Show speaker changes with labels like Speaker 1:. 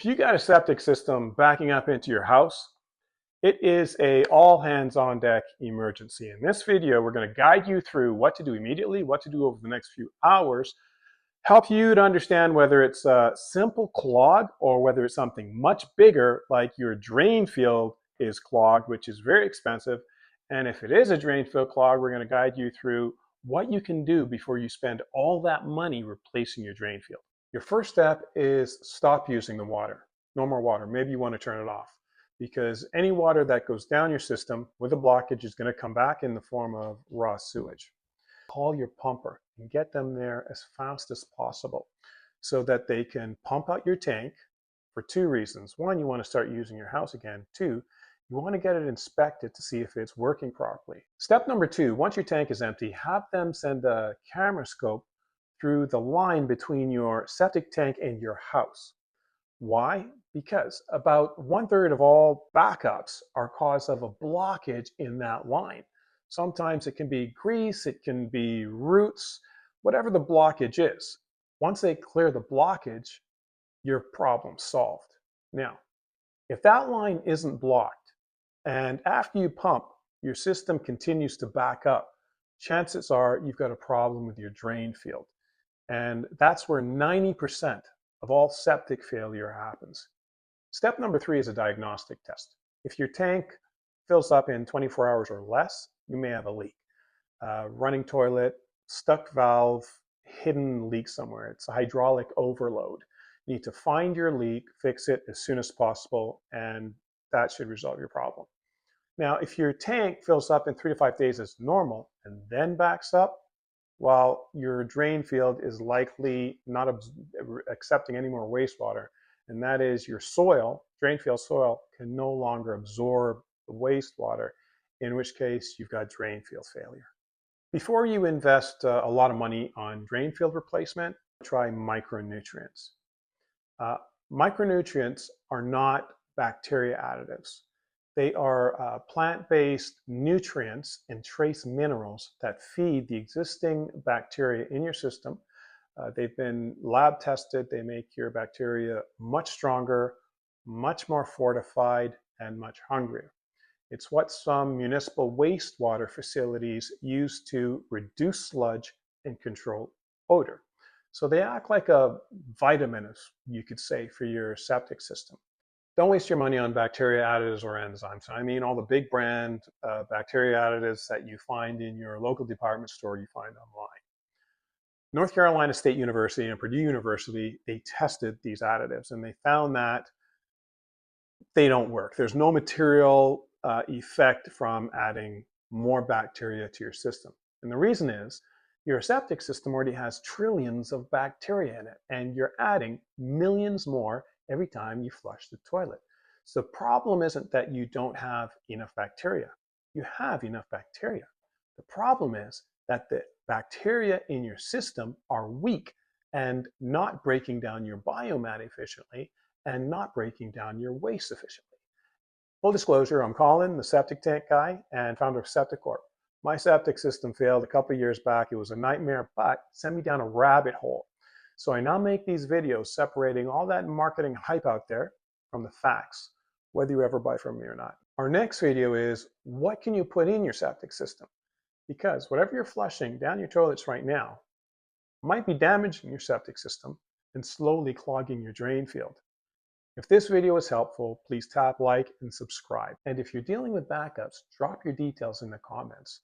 Speaker 1: If you got a septic system backing up into your house, it is a all hands on deck emergency. In this video, we're going to guide you through what to do immediately, what to do over the next few hours, help you to understand whether it's a simple clog or whether it's something much bigger like your drain field is clogged, which is very expensive. And if it is a drain field clog, we're going to guide you through what you can do before you spend all that money replacing your drain field. Your first step is stop using the water. No more water. Maybe you want to turn it off, because any water that goes down your system with a blockage is going to come back in the form of raw sewage. Call your pumper and get them there as fast as possible so that they can pump out your tank for two reasons. One, you want to start using your house again. Two, you want to get it inspected to see if it's working properly. Step number two, once your tank is empty, have them send a camera scope through the line between your septic tank and your house. Why? Because about 1/3 of all backups are caused of a blockage in that line. Sometimes it can be grease, it can be roots, whatever the blockage is. Once they clear the blockage, your problem's solved. Now, if that line isn't blocked and after you pump, your system continues to back up, chances are you've got a problem with your drain field. And that's where 90% of all septic failure happens. Step number three is a diagnostic test. If your tank fills up in 24 hours or less, you may have a leak. Running toilet, stuck valve, hidden leak somewhere. It's a hydraulic overload. You need to find your leak, fix it as soon as possible, and that should resolve your problem. Now, if your tank fills up in 3 to 5 days as normal and then backs up, while your drain field is likely not accepting any more wastewater, and that is your soil, drain field soil, can no longer absorb the wastewater, in which case you've got drain field failure. Before you invest a lot of money on drain field replacement, try micronutrients. Micronutrients are not bacteria additives. They are plant-based nutrients and trace minerals that feed the existing bacteria in your system. They've been lab tested. They make your bacteria much stronger, much more fortified, and much hungrier. It's what some municipal wastewater facilities use to reduce sludge and control odor. So they act like a vitamin, you could say, for your septic system. Don't waste your money on bacteria additives or enzymes. I mean all the big brand bacteria additives that you find in your local department store, you find online. North Carolina State University and Purdue University, they tested these additives and they found that they don't work. There's no material effect from adding more bacteria to your system. And the reason is your septic system already has trillions of bacteria in it, and you're adding millions more every time you flush the toilet. So the problem isn't that you don't have enough bacteria. You have enough bacteria. The problem is that the bacteria in your system are weak and not breaking down your biomass efficiently and not breaking down your waste efficiently. Full disclosure, I'm Colin, the septic tank guy and founder of SeptiCorp. My septic system failed a couple of years back. It was a nightmare, but sent me down a rabbit hole. So I now make these videos separating all that marketing hype out there from the facts, whether you ever buy from me or not. Our next video is, what can you put in your septic system? Because whatever you're flushing down your toilets right now might be damaging your septic system and slowly clogging your drain field. If this video is helpful, please tap like and subscribe. And if you're dealing with backups, drop your details in the comments.